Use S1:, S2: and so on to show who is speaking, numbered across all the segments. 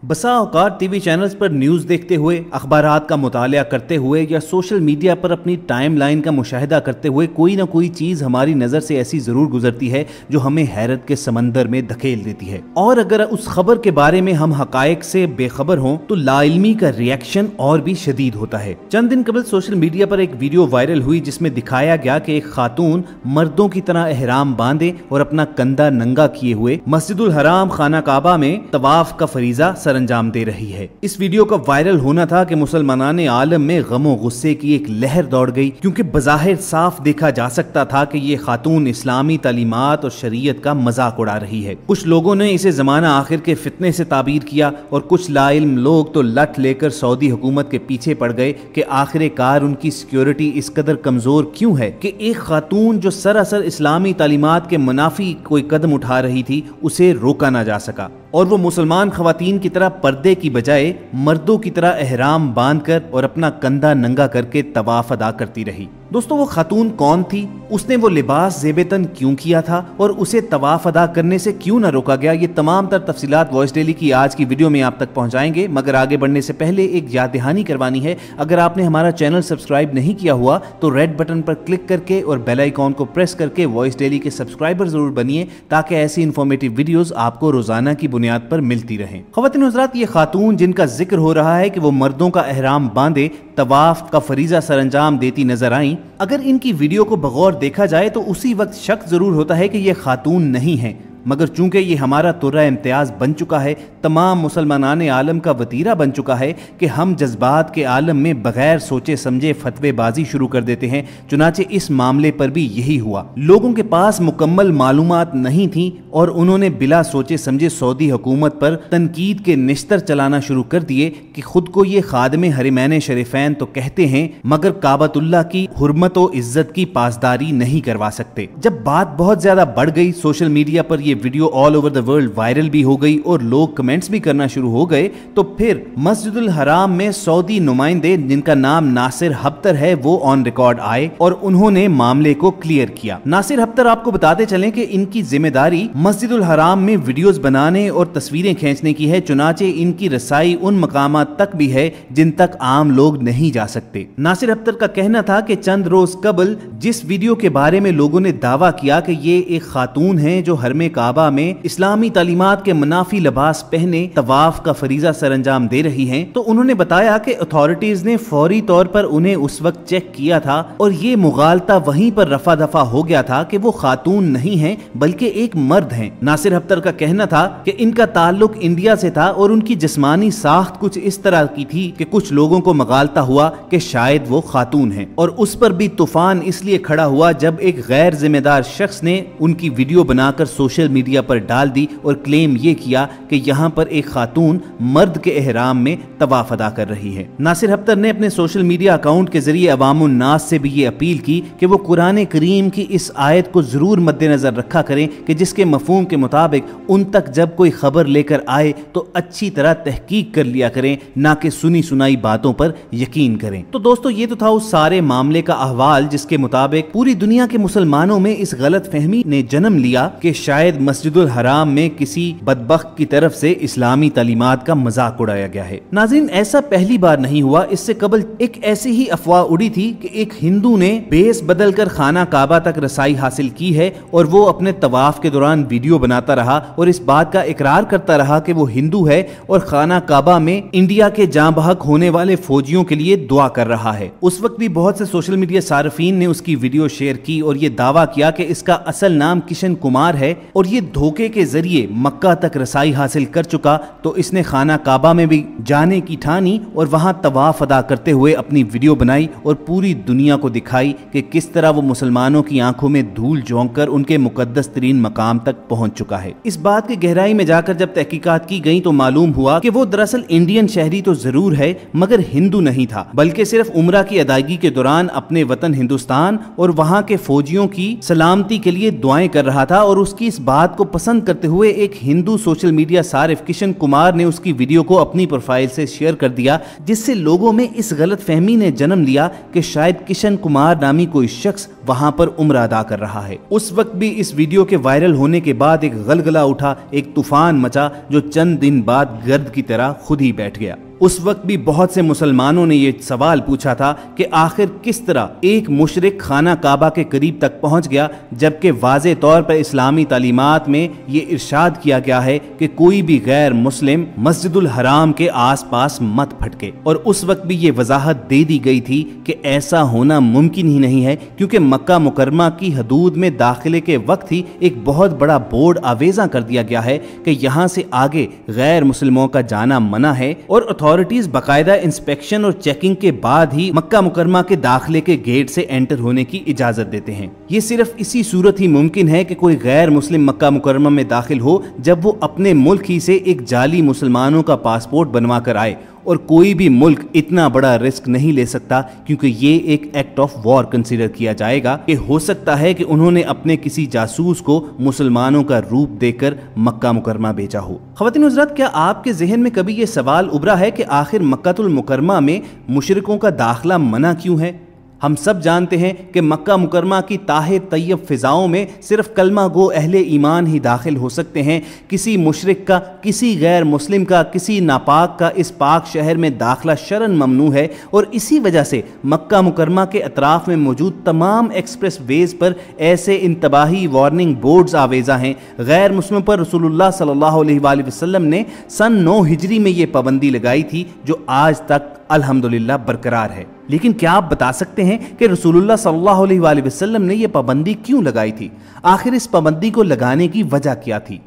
S1: बसा औकात TV channels पर न्यूज़ देखते हुए, अखबारात का मुतालिया करते हुए या सोशल मीडिया पर अपनी टाइम लाइन का मुशाहिदा करते हुए कोई ना कोई चीज़ हमारी नज़र से ऐसी ज़रूर गुजरती है जो हमें हैरत के समंदर में धकेल देती है। और अगर उस खबर के बारे में हम हकायक से बेखबर हों तो लाइल्मी का रिएक्शन और भी शदीद होता है। चंद दिन कबल सोशल मीडिया पर एक वीडियो वायरल हुई जिसमें दिखाया गया कि एक खातून मर्दों की तरह एहराम बांधे और अपना कंधा नंगा किए हुए मस्जिदुल हराम खाना काबा में तवाफ का फरीजा सरंजाम दे रही है। इस वीडियो का वायरल होना था कि मुसलमानाने आलम में गमो गुस्से की एक लहर दौड़ गई, क्योंकि बज़ाहिर साफ देखा जा सकता था कि ये खातून इस्लामी तालीमात और शरीयत का मजाक उड़ा रही है। कुछ लोगों ने इसे जमाना आखिर के फितने से ताबीर किया और कुछ लाइल्म लोग तो लठ लेकर सऊदी हुकूमत के पीछे पड़ गए कि आखिरकार उनकी सिक्योरिटी इस कदर कमजोर क्यों है कि एक खातून जो सरासर इस्लामी तालीमात के मुनाफी कोई कदम उठा रही थी उसे रोका ना जा सका और वो मुसलमान खवातीन की तरह पर्दे की बजाय मर्दों की तरह एहराम बांधकर और अपना कंधा नंगा करके तवाफ अदा करती रही। दोस्तों, वो खातून कौन थी? उसने वो लिबास ज़ेबेतन क्यों किया था और उसे तवाफ अदा करने से क्यों ना रोका गया? ये तमाम तर तफसीलात वॉइस डेली की आज की वीडियो में आप तक पहुंचाएंगे, मगर आगे बढ़ने से पहले एक याद दहानी करवानी है। अगर आपने हमारा चैनल सब्सक्राइब नहीं किया हुआ तो रेड बटन पर क्लिक करके और बेल आइकॉन को प्रेस करके वॉइस डेली के सब्सक्राइबर जरूर बनिए, ताकि ऐसी इन्फॉर्मेटिव वीडियोस आपको रोजाना की बुनियाद पर मिलती रहें। ख्वातीन हज़रात, ये खातून जिनका जिक्र हो रहा है कि वो मर्दों का एहराम बांधे तवाफ का फरीजा सरंजाम देती नजर आई, अगर इनकी वीडियो को बगौर देखा जाए तो उसी वक्त शक जरूर होता है कि ये खातून नहीं है, मगर चूंकि ये हमारा तुर्रा इम्तियाज बन चुका है, तमाम मुसलमानाने आलम का वतीरा बन चुका है कि हम जज्बात के आलम में बगैर सोचे समझे फतवेबाजी शुरू कर देते हैं। चुनाचे इस मामले पर भी यही हुआ। लोगों के पास मुकम्मल मालूमात नहीं थी और उन्होंने बिला सोचे समझे सऊदी हुकूमत पर तनकीद के निश्तर चलाना शुरू कर दिए कि खुद को ये खादमे हरिमैन शरीफैन तो कहते हैं, मगर काबतुल्लाह की हुर्मत और इज्जत की पासदारी नहीं करवा सकते। जब बात बहुत ज्यादा बढ़ गई, सोशल मीडिया पर ये video all over the world viral भी हो गई और लोग कमेंट्स भी करना शुरू हो गए, तो फिर मस्जिदुल हराम में सऊदी नुमाइंदे जिनका नाम नासिर हफ्तर है वो ऑन रिकॉर्ड आए और उन्होंने मामले को क्लियर किया। नासिर हफ्तर आपको बताते चलें कि इनकी जिम्मेदारी मस्जिदुल हराम में वीडियोस बनाने और तस्वीरें खींचने की है, चुनाचे इनकी रसाई उन मकामात तक भी है जिन तक आम लोग नहीं जा सकते। नासिर हफ्तर का कहना था कि चंद रोज कबल जिस वीडियो के बारे में लोगों ने दावा किया कि ये एक खातून है जो हरमे काबा में इस्लामी तालीमात के मुनाफी लिबास पहने तवाफ का फरीजा सरंजाम दे रही हैं, तो उन्होंने बताया कि अथॉरिटीज ने फौरी तौर पर उन्हें उस वक्त चेक किया था और ये मुगालता वहीं पर रफा दफा हो गया था कि वो खातून नहीं है बल्कि एक मर्द हैं। नासिर हफ्तर का कहना था कि इनका ताल्लुक इंडिया से था और उनकी जिस्मानी साख्त कुछ इस तरह की थी कि कुछ लोगों को मगालता हुआ कि शायद वो खातून है, और उस पर भी तूफान इसलिए खड़ा हुआ जब एक गैर जिम्मेदार शख्स ने उनकी वीडियो बनाकर सोशल मीडिया पर डाल दी और क्लेम ये किया कि यहाँ पर एक खातून मर्द के एहराम में तवाफ अदा कर रही है। नासिर हफ्तर ने अपने सोशल मीडिया अकाउंट के जरिए अवामुन नास से भी ये अपील की कि वो कुरान करीम की इस आयत को जरूर मद्देनजर रखा करें कि जिसके मफहूम के मुताबिक उन तक जब कोई खबर लेकर आए तो अच्छी तरह तहकीक कर लिया करें, ना कि सुनी सुनाई बातों पर यकीन करें। तो दोस्तों, ये तो था उस सारे मामले का अहवाल जिसके मुताबिक पूरी दुनिया के मुसलमानों में इस गलत फहमी ने जन्म लिया कि शायद मस्जिदुल हराम में किसी बदबख्त की तरफ से इस्लामी तालीमात का मजाक उड़ाया गया है। नाज़रीन, ऐसा पहली बार नहीं हुआ। इससे कबल एक ऐसी ही अफवाह उड़ी थी कि एक हिंदू ने बेस बदल कर खाना काबा तक रसाई हासिल की है और वो अपने तवाफ के दौरान वीडियो बनाता रहा और इस बात का इकरार करता रहा कि वो हिंदू है और खाना काबा में इंडिया के जाँ बहक होने वाले फौजियों के लिए दुआ कर रहा है। उस वक्त भी बहुत से सोशल मीडिया सार्फिन ने उसकी वीडियो शेयर की और ये दावा किया कि इसका असल नाम किशन कुमार है और ये धोखे के जरिए मक्का तक रसाई हासिल कर चुका, तो इसने खाना काबा में भी जाने की ठानी और वहां तवाफ अदा करते हुए अपनी वीडियो बनाई और पूरी दुनिया को दिखाई कि किस तरह वो मुसलमानों की आंखों में धूल झोंक कर उनके मुकद्दस तरीन मकाम तक पहुंच चुका है। इस बात की गहराई में जाकर जब तहकीकात की गई तो मालूम हुआ कि वो दरअसल इंडियन शहरी तो जरूर है मगर हिंदू नहीं था, बल्कि सिर्फ उम्रा की अदायगी के दौरान अपने वतन हिंदुस्तान और वहां के फौजियों की सलामती के लिए दुआएं कर रहा था। और उसकी इस बात को पसंद करते हुए एक हिंदू सोशल मीडिया सारिफ किशन कुमार ने उसकी वीडियो को अपनी प्रोफाइल से शेयर कर दिया, जिससे लोगों में इस गलत फहमी ने जन्म लिया कि शायद किशन कुमार नामी कोई शख्स वहां पर उम्र अदा कर रहा है। उस वक्त भी इस वीडियो के वायरल होने के बाद एक गलगला उठा, एक तूफान मचा जो चंद दिन बाद गर्द की तरह खुद ही बैठ गया। उस वक्त भी बहुत से मुसलमानों ने ये सवाल पूछा था कि आखिर किस तरह एक मुशरिक खाना काबा के करीब तक पहुंच गया, जबकि वाज़े तौर पर इस्लामी तालीमात में ये इरशाद किया गया है कि कोई भी गैर मुस्लिम मस्जिदुल हराम के आसपास मत फटके। और उस वक्त भी ये वजाहत दे दी गई थी कि ऐसा होना मुमकिन ही नहीं है, क्योंकि मक्का मुकरमा की हदूद में दाखिले के वक्त ही एक बहुत बड़ा बोर्ड आवेजा कर दिया गया है कि यहाँ से आगे गैर मुस्लिमों का जाना मना है, और अथॉरिटीज बाकायदा इंस्पेक्शन और चेकिंग के बाद ही मक्का मुकरमा के दाखिले के गेट से एंटर होने की इजाजत देते हैं। ये सिर्फ इसी सूरत ही मुमकिन है कि कोई गैर मुस्लिम मक्का मुकरमा में दाखिल हो जब वो अपने मुल्क ही से एक जाली मुसलमानों का पासपोर्ट बनवा कर आए, और कोई भी मुल्क इतना बड़ा रिस्क नहीं ले सकता, क्योंकि ये एक एक्ट ऑफ वॉर कंसीडर किया जाएगा कि हो सकता है कि उन्होंने अपने किसी जासूस को मुसलमानों का रूप देकर मक्का मुकरमा भेजा हो। ख़वातीन हज़रात, क्या आपके जहन में कभी ये सवाल उभरा है कि आखिर मक्कातुल मुकरमा में मुशरिकों का दाखिला मना क्यों है? हम सब जानते हैं कि मक्का मुकरमा की ताहे तैयब फिजाओं में सिर्फ कलमा गो अहले ईमान ही दाखिल हो सकते हैं। किसी मुशरिक का, किसी गैर मुस्लिम का, किसी नापाक का इस पाक शहर में दाखिला शरन ममनू है, और इसी वजह से मक्का मुकरमा के अतराफ में मौजूद तमाम एक्सप्रेस वेज पर ऐसे इंतबाही वार्निंग बोर्ड्स आवेजा हैं। गैर मुस्लिमों पर रसूलुल्लाह सल्लल्लाहु अलैहि वसल्लम ने सन 9 हिजरी में ये पाबंदी लगाई थी, जो आज तक अल्हम्दुलिल्लाह बरकरार है। लेकिन क्या आप बता सकते हैं कि रसूलुल्लाह सल्लल्लाहु अलैहि वसल्लम ने यह पाबंदी क्यों लगाई थी? आखिर इस पाबंदी को लगाने की वजह क्या थी?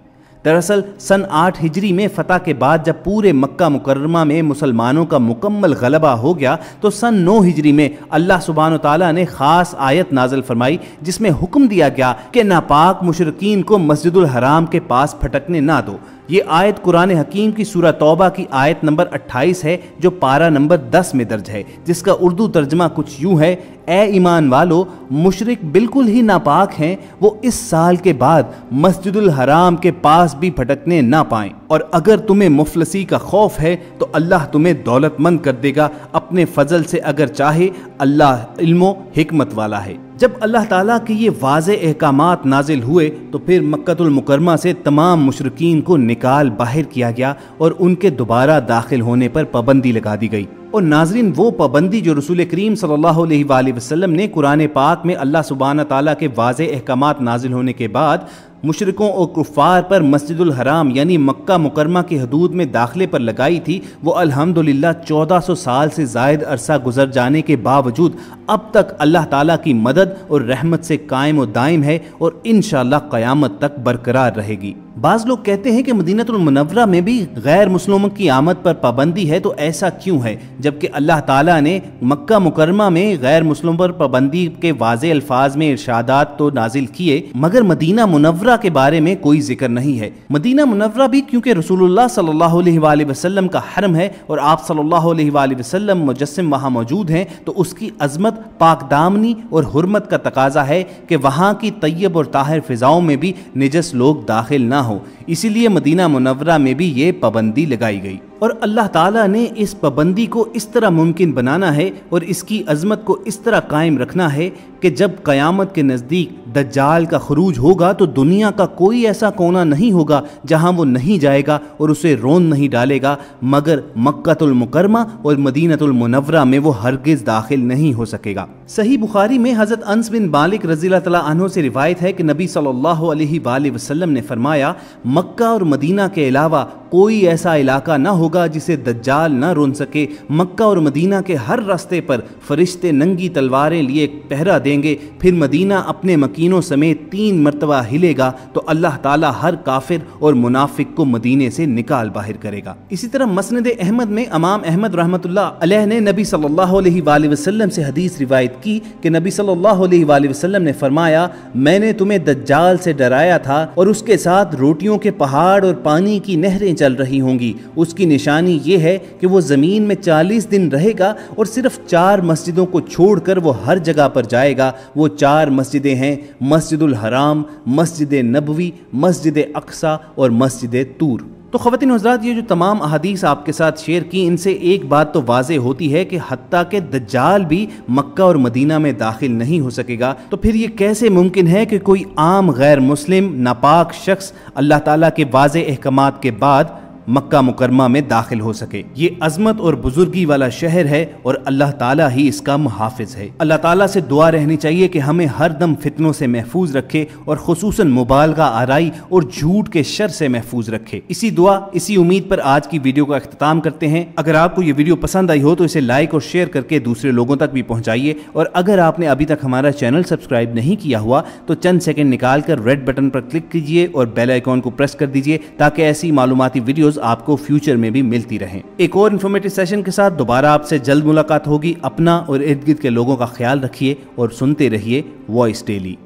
S1: दरअसल सन 8 हिजरी में फतह के बाद जब पूरे मक्का मुकर्रमा में मुसलमानों का मुकम्मल गलबा हो गया, तो सन 9 हिजरी में अल्लाह सुब्हानो ताला ने खास आयत नाज़िल फरमाई, जिसमें हुक्म दिया गया कि नापाक मुशरिकीन को मस्जिदुल हराम के पास फटकने ना दो। ये आयत कुरान हकीम की सूरह तौबा की आयत नंबर 28 है, जो पारा नंबर 10 में दर्ज है, जिसका उर्दू तर्जमा कुछ यूं है: ए ईमान वालो, मुशरिक बिल्कुल ही नापाक हैं, वो इस साल के बाद मस्जिदुल हराम के पास भी फटकने ना पाएं, और अगर तुम्हें मुफलसी का खौफ है तो अल्लाह तुम्हें दौलतमंद कर देगा अपने फजल से, अगर चाहे। अल्लाह इल्मो हिकमत वाला है। जब अल्लाह ताला के ये वाज़े अहकामात नाजिल हुए तो फिर मक्कातुल मुकरमा से तमाम मुशरिकीन को निकाल बाहर किया गया और उनके दोबारा दाखिल होने पर पाबंदी लगा दी गई। और नाजरीन, वो पाबंदी जो रसूल करीम सल्लल्लाहु अलैहि वसल्लम ने कुरान पाक में अल्लाह सुब्हाना ताला के वाज़े अहकामात नाजिल होने के बाद मुशरिकों और कुफ़ार पर मस्जिदुल हराम यानी मक्का मुकरमा की हदूद में दाखिले पर लगाई थी, वो अल्हम्दुलिल्लाह 1400 साल से ज़ायद अरसा गुजर जाने के बावजूद अब तक अल्लाह ताला की मदद और रहमत से कायम और दायम है, और इंशाअल्लाह क़यामत तक बरकरार रहेगी। बाज़ लोग कहते हैं कि मदीनतुल मुनव्वरा में भी गैर मुस्लिमों की आमद पर पाबंदी है, तो ऐसा क्यों है, जबकि अल्लाह ताला ने मक्का मुकरमा में गैर मुस्लिमों पर पाबंदी के वाज़े अल्फाज में इरशादात तो नाजिल किए, मगर मदीना मुनव्वरा के बारे में कोई जिक्र नहीं है। मदीना मुनव्वरा भी क्योंकि रसूलुल्लाह सल्लल्लाहु अलैहि वसल्लम का हरम है और आप सल्लल्लाहु अलैहि वसल्लम मुजस्सिम वहाँ मौजूद हैं, तो उसकी अजमत, पाकदामनी और हुर्मत का तकाजा है कि वहाँ की तैयब और ताहिर फिजाओं में भी निजस लोग दाखिल ना हो। इसीलिए मदीना मुनव्वरा में भी ये पाबंदी लगाई गई। और अल्लाह ताला ने इस पाबंदी को इस तरह मुमकिन बनाना है और इसकी अजमत को इस तरह कायम रखना है कि जब क़यामत के नज़दीक दज्जाल का खुरूज होगा तो दुनिया का कोई ऐसा कोना नहीं होगा जहां वो नहीं जाएगा और उसे रोन नहीं डालेगा, मगर मक्कातुल मुकरमा और मदीनतुल मुनव्वरा में वो हरगिज़ दाखिल नहीं हो सकेगा। सही बुखारी में हज़रत अनस बिन मालिक रज़ियल्लाहु तआला अन्हु से रिवायत है कि नबी सल्लल्लाहु अलैहि वसल्लम ने फरमाया, मक्का और मदीना के अलावा कोई ऐसा इलाका ना होगा जिसे दज्जाल ना रोन सके। मक्का और मदीना के हर रास्ते पर फरिश्ते नंगी तलवारें लिए पहरा देंगे, फिर मदीना अपने मकीनों समेत 3 मरतबा हिलेगा तो अल्लाह ताला हर काफिर और मुनाफिक को मदीने से निकाल बाहर करेगा। इसी तरह मसनद अहमद में इमाम अहमद रहमतुल्लाह अलैह ने नबी सल्लल्लाहु अलैहि वसल्लम से हदीस रिवायत की कि नबी सल्लल्लाहु अलैहि वसल्लम ने फरमाया, मैंने तुम्हें दज्जाल से डराया था और उसके साथ रोटियों के पहाड़ और पानी की नहरें चल रही होंगी। उसकी निशानी ये है कि वो ज़मीन में 40 दिन रहेगा और सिर्फ 4 मस्जिदों को छोड़कर वो हर जगह पर जाएगा। वो 4 मस्जिदें हैं, मस्जिदुल हराम, मस्जिद नबवी, मस्जिद अक्सा और मस्जिद तूर। तो ख़वातीन व हज़रात, ये जो तमाम अहादीस आपके साथ शेयर की, इनसे एक बात तो वाज़े होती है कि हत्ता के दज्जाल भी मक्का और मदीना में दाखिल नहीं हो सकेगा। तो फिर ये कैसे मुमकिन है कि कोई आम गैर मुस्लिम नापाक शख्स अल्लाह ताला के वाज़े अहकामात के बाद मक्का मुकरमा में दाखिल हो सके। ये अजमत और बुजुर्गी वाला शहर है और अल्लाह ताला ही इसका मुहाफिज है। अल्लाह ताला से दुआ रहनी चाहिए कि हमें हर दम फितनों से महफूज रखे और खुसूसन मुबालगा आराई और झूठ के शर से महफूज रखे। इसी दुआ, इसी उम्मीद पर आज की वीडियो का अख्ताम करते हैं। अगर आपको ये वीडियो पसंद आई हो तो इसे लाइक और शेयर करके दूसरे लोगों तक भी पहुंचाइए, और अगर आपने अभी तक हमारा चैनल सब्सक्राइब नहीं किया हुआ तो चंद सेकंड निकाल कर रेड बटन पर क्लिक कीजिए और बेल आइकॉन को प्रेस कर दीजिए, ताकि ऐसी मालूमाती वीडियोस आपको फ्यूचर में भी मिलती रहें। एक और इन्फॉर्मेटिव सेशन के साथ दोबारा आपसे जल्द मुलाकात होगी। अपना और इर्द गिर्द के लोगों का ख्याल रखिए और सुनते रहिए वॉइस डेली।